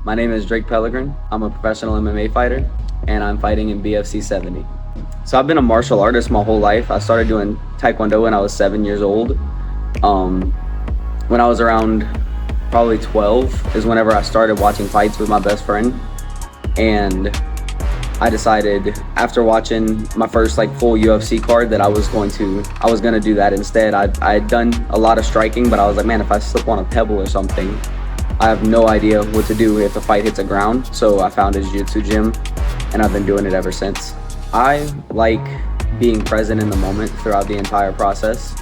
My name is Pellegrin. I'm a professional MMA fighter, and I'm fighting in BFC 70. So I've been a martial artist my whole life. I started doing Taekwondo when I was 7 years old. When I was around probably 12 is whenever I started watching fights with my best friend. And I decided after watching my first full UFC card that I was gonna do that instead. I had done a lot of striking, but I was like, man, if I slip on a pebble or something, I have no idea what to do if the fight hits the ground. So I found a jiu-jitsu gym, and I've been doing it ever since. I like being present in the moment throughout the entire process.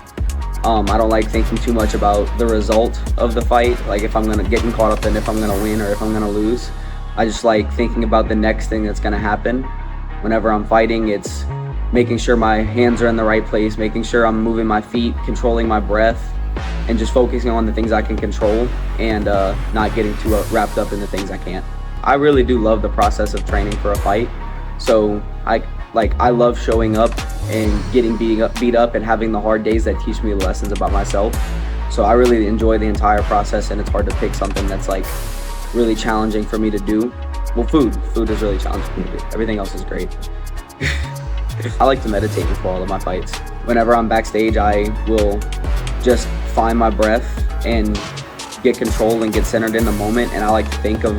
I don't like thinking too much about the result of the fight, like if I'm getting caught up in if I'm gonna win or if I'm gonna lose. I just like thinking about the next thing that's gonna happen. Whenever I'm fighting, it's making sure my hands are in the right place, making sure I'm moving my feet, controlling my breath, and just focusing on the things I can control and not getting too wrapped up in the things I can't. I really do love the process of training for a fight. So I love showing up and getting beat up and having the hard days that teach me lessons about myself. So I really enjoy the entire process, and it's hard to pick something that's really challenging for me to do. Well, food is really challenging for me to do. Everything else is great. I like to meditate before all of my fights. Whenever I'm backstage, I will just find my breath and get control and get centered in the moment. And I like to think of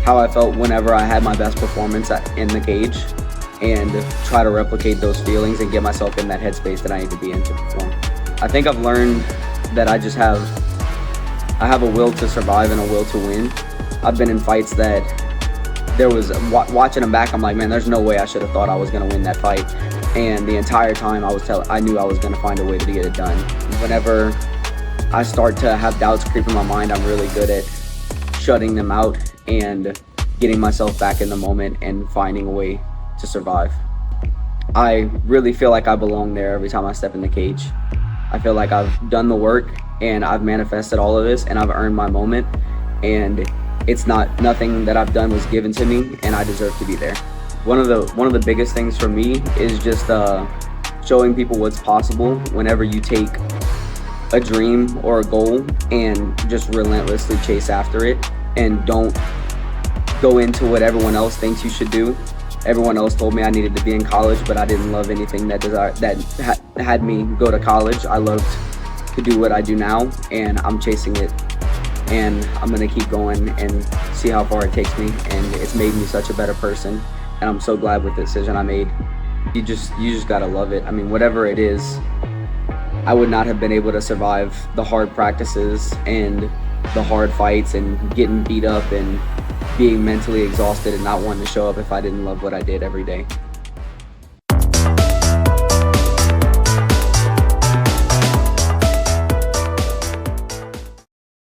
how I felt whenever I had my best performance in the cage and try to replicate those feelings and get myself in that headspace that I need to be in to perform. I think I've learned that I have a will to survive and a will to win. I've been in fights that there was, watching them back, I'm like, man, there's no way I should have thought I was gonna win that fight. And the entire time I knew I was gonna find a way to get it done. Whenever I start to have doubts creep in my mind, I'm really good at shutting them out and getting myself back in the moment and finding a way to survive. I really feel like I belong there every time I step in the cage. I feel like I've done the work and I've manifested all of this and I've earned my moment, and nothing that I've done was given to me, and I deserve to be there. One of the biggest things for me is just showing people what's possible whenever you take a dream or a goal and just relentlessly chase after it and don't go into what everyone else thinks you should do. Everyone else told me I needed to be in college, but I didn't love anything that had me go to college. I loved to do what I do now, and I'm chasing it, and I'm gonna keep going and see how far it takes me. And it's made me such a better person, and I'm so glad with the decision I made. You just gotta love it. I mean, whatever it is, I would not have been able to survive the hard practices and the hard fights and getting beat up and being mentally exhausted and not wanting to show up if I didn't love what I did every day.